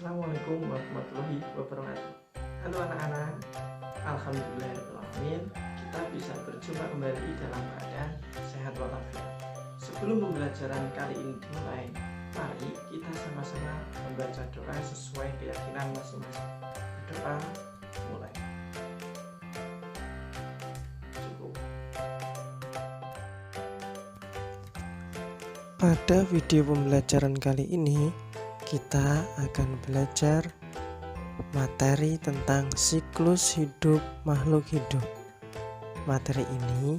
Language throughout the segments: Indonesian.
Assalamualaikum warahmatullahi wabarakatuh. Halo anak-anak, alhamdulillahirrahmanirrahim, kita bisa berjumpa kembali dalam keadaan sehat walafiat. Sebelum pembelajaran kali ini dimulai, mari kita sama-sama membaca doa sesuai keyakinan masing-masing. Berdoa, mulai. Cukup. Pada video pembelajaran kali ini kita akan belajar materi tentang siklus hidup makhluk hidup. Materi ini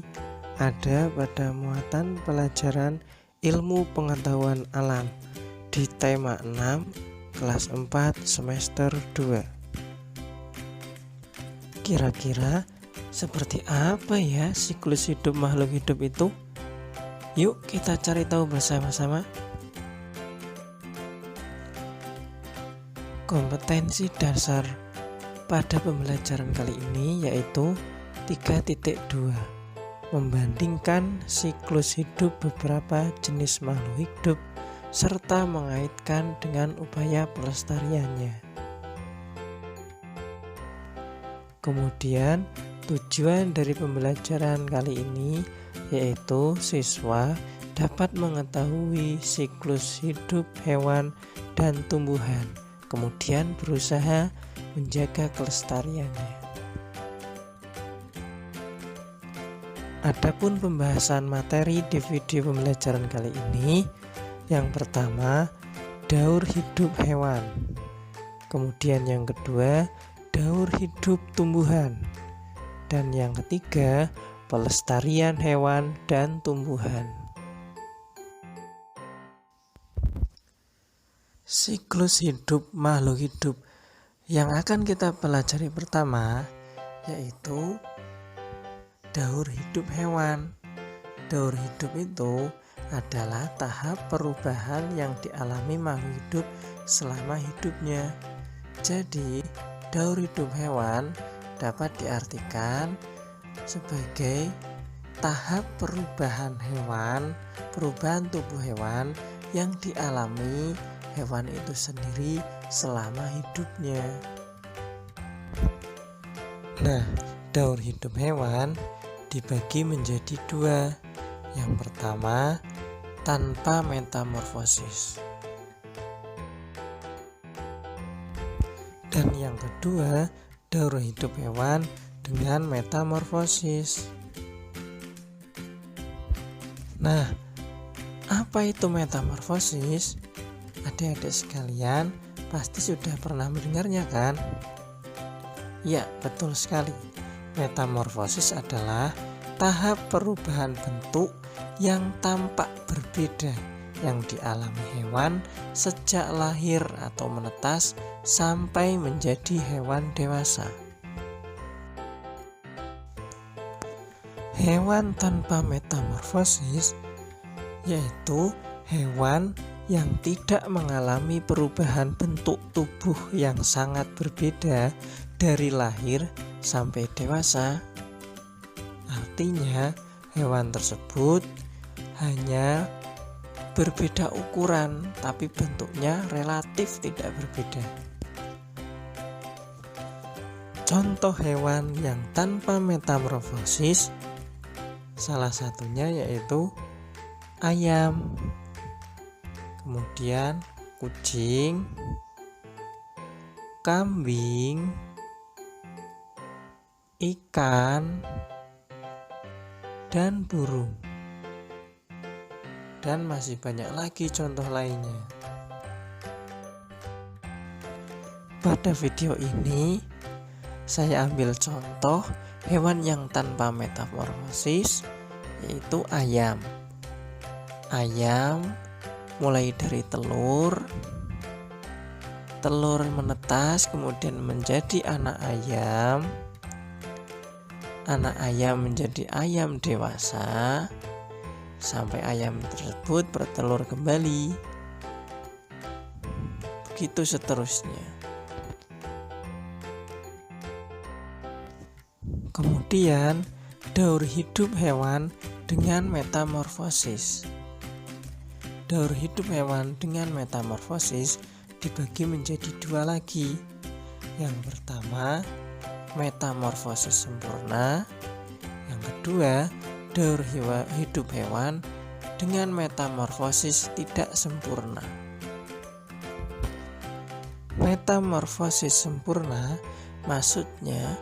ada pada muatan pelajaran ilmu pengetahuan alam di tema 6 kelas 4 semester 2. Kira-kira seperti apa ya siklus hidup makhluk hidup itu? Yuk kita cari tahu bersama-sama. Kompetensi dasar pada pembelajaran kali ini yaitu 3.2, membandingkan siklus hidup beberapa jenis makhluk hidup serta mengaitkan dengan upaya pelestariannya. Kemudian tujuan dari pembelajaran kali ini yaitu siswa dapat mengetahui siklus hidup hewan dan tumbuhan, kemudian berusaha menjaga kelestariannya. Adapun pembahasan materi di video pembelajaran kali ini, yang pertama daur hidup hewan, kemudian yang kedua daur hidup tumbuhan, dan yang ketiga pelestarian hewan dan tumbuhan. Siklus hidup makhluk hidup yang akan kita pelajari pertama yaitu daur hidup hewan. Daur hidup itu adalah tahap perubahan yang dialami makhluk hidup selama hidupnya. Jadi, daur hidup hewan dapat diartikan sebagai tahap perubahan hewan, perubahan tubuh hewan yang dialami hewan itu sendiri selama hidupnya. Nah, daur hidup hewan dibagi menjadi dua. Yang pertama, tanpa metamorfosis. Dan yang kedua, daur hidup hewan dengan metamorfosis. Nah, apa itu metamorfosis? Adik-adik sekalian pasti sudah pernah mendengarnya kan? Ya, betul sekali. Metamorfosis adalah tahap perubahan bentuk yang tampak berbeda yang dialami hewan sejak lahir atau menetas sampai menjadi hewan dewasa. Hewan tanpa metamorfosis yaitu hewan yang tidak mengalami perubahan bentuk tubuh yang sangat berbeda dari lahir sampai dewasa. Artinya, hewan tersebut hanya berbeda ukuran, tapi bentuknya relatif tidak berbeda. Contoh hewan yang tanpa metamorfosis salah satunya yaitu ayam, kemudian kucing, kambing, ikan, dan burung. Dan masih banyak lagi contoh lainnya. Pada video ini saya ambil contoh hewan yang tanpa metamorfosis yaitu ayam. Ayam mulai dari telur menetas kemudian menjadi anak ayam menjadi ayam dewasa sampai ayam tersebut bertelur kembali, begitu seterusnya. Kemudian daur hidup hewan dengan metamorfosis. Daur hidup hewan dengan metamorfosis dibagi menjadi dua lagi. Yang pertama, metamorfosis sempurna. Yang kedua, daur hidup hewan dengan metamorfosis tidak sempurna. Metamorfosis sempurna maksudnya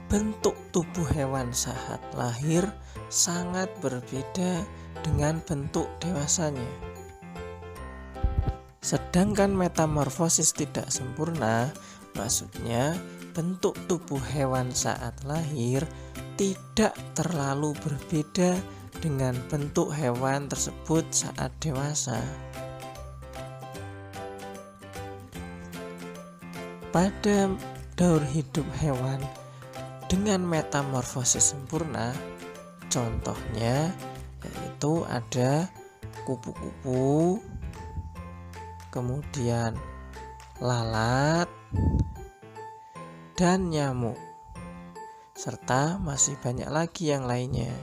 bentuk tubuh hewan saat lahir sangat berbeda dengan bentuk dewasanya. Sedangkan metamorfosis tidak sempurna maksudnya bentuk tubuh hewan saat lahir tidak terlalu berbeda dengan bentuk hewan tersebut saat dewasa. Pada daur hidup hewan dengan metamorfosis sempurna, contohnya yaitu ada kupu-kupu, kemudian lalat, dan nyamuk, serta masih banyak lagi yang lainnya.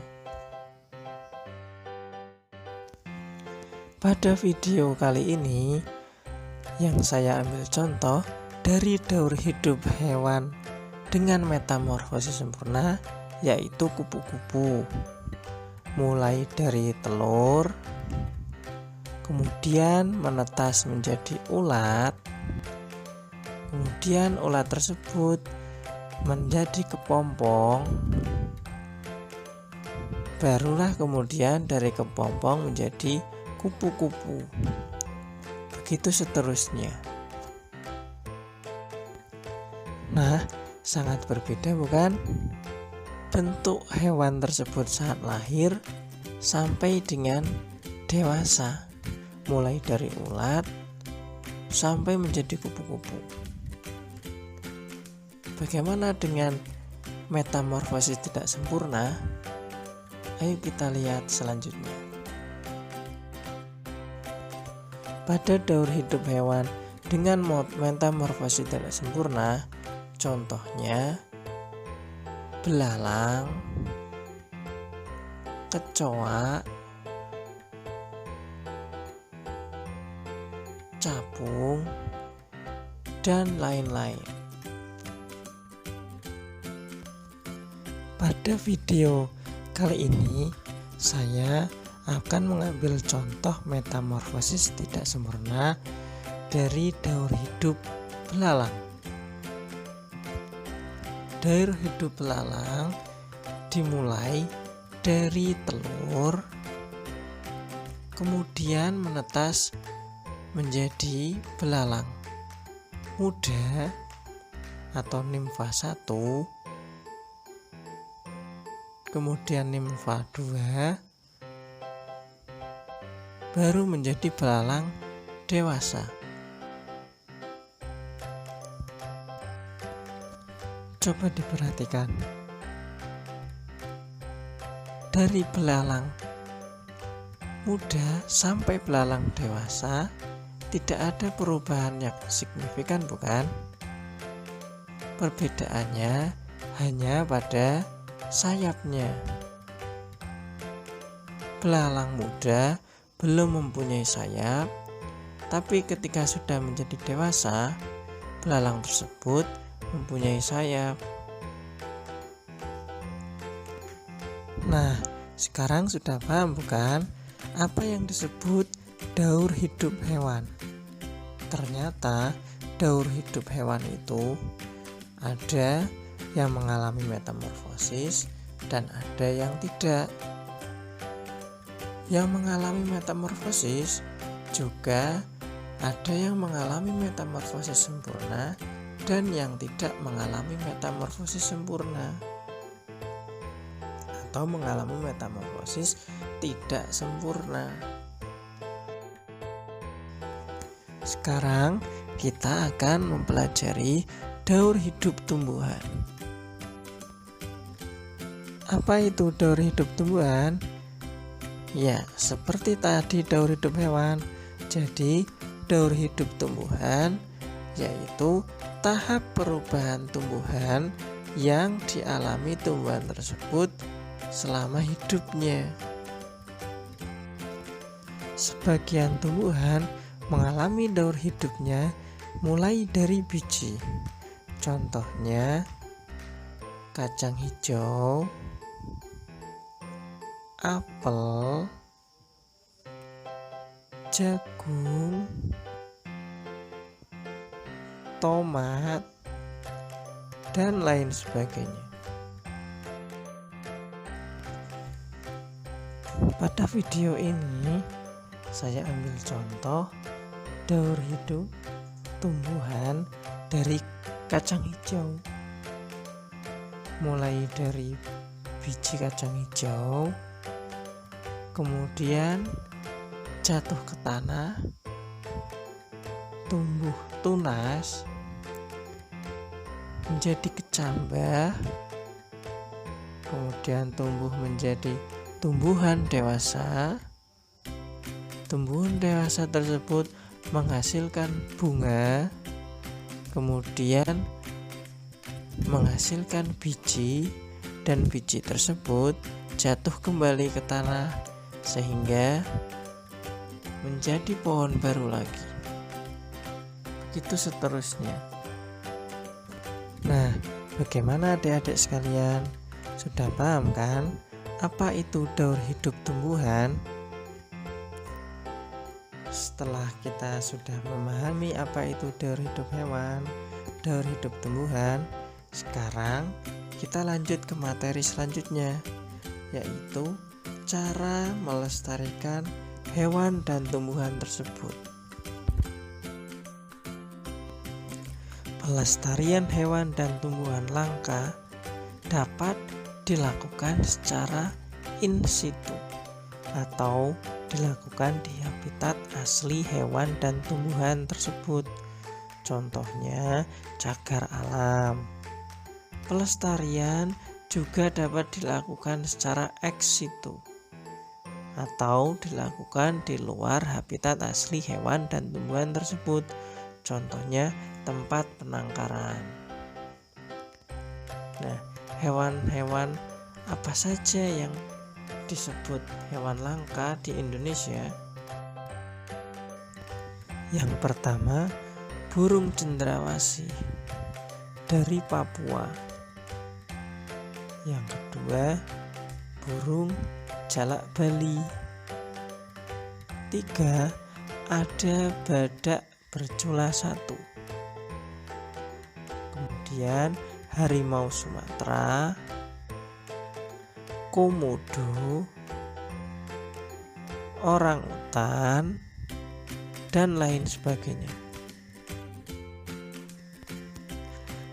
Pada video kali ini yang saya ambil contoh dari daur hidup hewan dengan metamorfosis sempurna, yaitu kupu-kupu. Mulai dari telur, kemudian menetas menjadi ulat, kemudian ulat tersebut menjadi kepompong, barulah kemudian dari kepompong menjadi kupu-kupu. Begitu seterusnya. Nah, sangat berbeda bukan? Bentuk hewan tersebut saat lahir sampai dengan dewasa, mulai dari ulat sampai menjadi kupu-kupu. Bagaimana dengan metamorfosis tidak sempurna? Ayo kita lihat selanjutnya. Pada daur hidup hewan dengan metamorfosis tidak sempurna, contohnya belalang, kecoa, capung, dan lain-lain. Pada video kali ini saya akan mengambil contoh metamorfosis tidak sempurna dari daur hidup belalang. Daur hidup belalang dimulai dari telur, kemudian menetas menjadi belalang muda atau nimfa 1, kemudian nimfa 2, baru menjadi belalang dewasa. Coba diperhatikan, dari belalang muda sampai belalang dewasa tidak ada perubahan yang signifikan, bukan? Perbedaannya hanya pada sayapnya. Belalang muda belum mempunyai sayap, tapi ketika sudah menjadi dewasa, belalang tersebut mempunyai sayap. Nah, sekarang sudah paham bukan apa yang disebut daur hidup hewan? Ternyata daur hidup hewan itu ada yang mengalami metamorfosis dan ada yang tidak. Yang mengalami metamorfosis juga ada yang mengalami metamorfosis sempurna dan yang tidak mengalami metamorfosis sempurna, atau mengalami metamorfosis tidak sempurna. Sekarang kita akan mempelajari daur hidup tumbuhan. Apa itu daur hidup tumbuhan? Ya, seperti tadi daur hidup hewan. Jadi, daur hidup tumbuhan yaitu tahap perubahan tumbuhan yang dialami tumbuhan tersebut selama hidupnya. Sebagian tumbuhan mengalami daur hidupnya mulai dari biji. Contohnya kacang hijau, apel, jagung, tomat, dan lain sebagainya. Pada video ini saya ambil contoh daur hidup tumbuhan dari kacang hijau. Mulai dari biji kacang hijau, kemudian jatuh ke tanah, tumbuh tunas, menjadi kecambah, kemudian tumbuh menjadi tumbuhan dewasa. Tumbuhan dewasa tersebut menghasilkan bunga, kemudian menghasilkan biji, dan biji tersebut jatuh kembali ke tanah sehingga menjadi pohon baru lagi. Begitu seterusnya. Nah, bagaimana adik-adik sekalian? Sudah paham kan apa itu daur hidup tumbuhan? Setelah kita sudah memahami apa itu daur hidup hewan, daur hidup tumbuhan, sekarang kita lanjut ke materi selanjutnya, yaitu cara melestarikan hewan dan tumbuhan tersebut. Pelestarian hewan dan tumbuhan langka dapat dilakukan secara in situ atau dilakukan di habitat asli hewan dan tumbuhan tersebut. Contohnya cagar alam. Pelestarian juga dapat dilakukan secara ex situ atau dilakukan di luar habitat asli hewan dan tumbuhan tersebut. Contohnya tempat penangkaran. Nah, hewan-hewan apa saja yang disebut hewan langka di Indonesia? Yang pertama, burung cendrawasih dari Papua. Yang kedua, burung jalak Bali. 3, ada badak bercula 1. Kemudian harimau Sumatera, komodo, orangutan, dan lain sebagainya.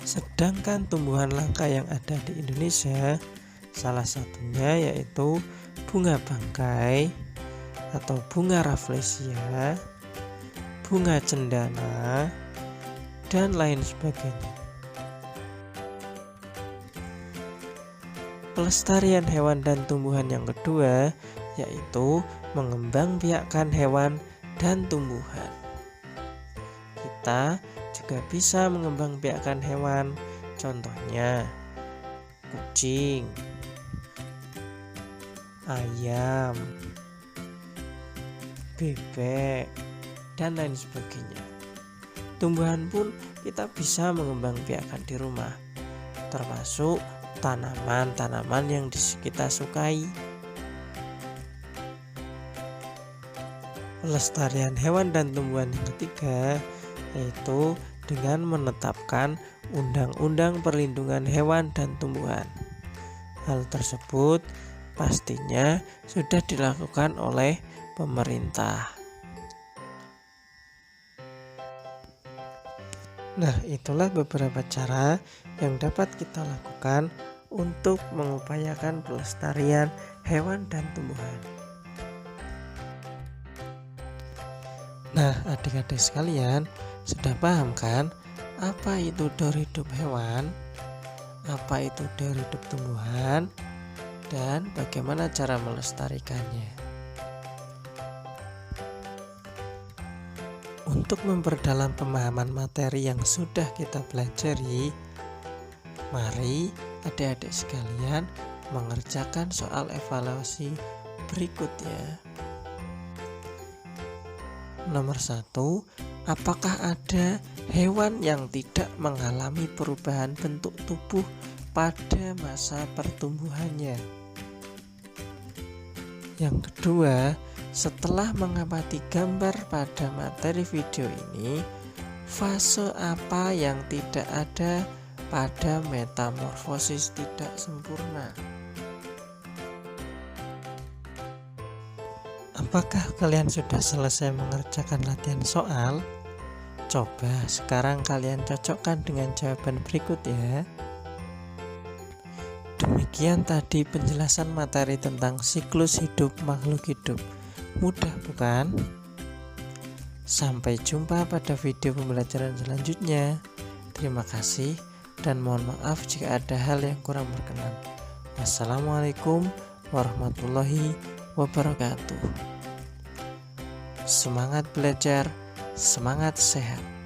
Sedangkan tumbuhan langka yang ada di Indonesia, salah satunya yaitu bunga bangkai atau bunga rafflesia, bunga cendana, dan lain sebagainya. Pelestarian hewan dan tumbuhan yang kedua yaitu mengembangbiakkan hewan dan tumbuhan. Kita juga bisa mengembangbiakkan hewan, contohnya kucing, ayam, bebek, dan lain sebagainya. Tumbuhan pun kita bisa mengembangbiakkan di rumah, termasuk tanaman-tanaman yang kita sukai. Pelestarian hewan dan tumbuhan yang ketiga yaitu dengan menetapkan undang-undang perlindungan hewan dan tumbuhan. Hal tersebut pastinya sudah dilakukan oleh pemerintah. Nah, itulah beberapa cara yang dapat kita lakukan untuk mengupayakan pelestarian hewan dan tumbuhan. Nah, adik-adik sekalian, sudah paham kan apa itu daur hidup hewan, apa itu daur hidup tumbuhan, dan bagaimana cara melestarikannya? Untuk memperdalam pemahaman materi yang sudah kita pelajari, mari adik-adik sekalian mengerjakan soal evaluasi berikutnya. Nomor 1, apakah ada hewan yang tidak mengalami perubahan bentuk tubuh pada masa pertumbuhannya. Yang kedua, setelah mengamati gambar pada materi video ini, fase apa yang tidak ada pada metamorfosis tidak sempurna? Apakah kalian sudah selesai mengerjakan latihan soal? Coba sekarang kalian cocokkan dengan jawaban berikut ya. Demikian tadi penjelasan materi tentang siklus hidup makhluk hidup. Mudah bukan? Sampai jumpa pada video pembelajaran selanjutnya. Terima kasih dan mohon maaf jika ada hal yang kurang berkenan. Wassalamualaikum warahmatullahi wabarakatuh. Semangat belajar, semangat sehat.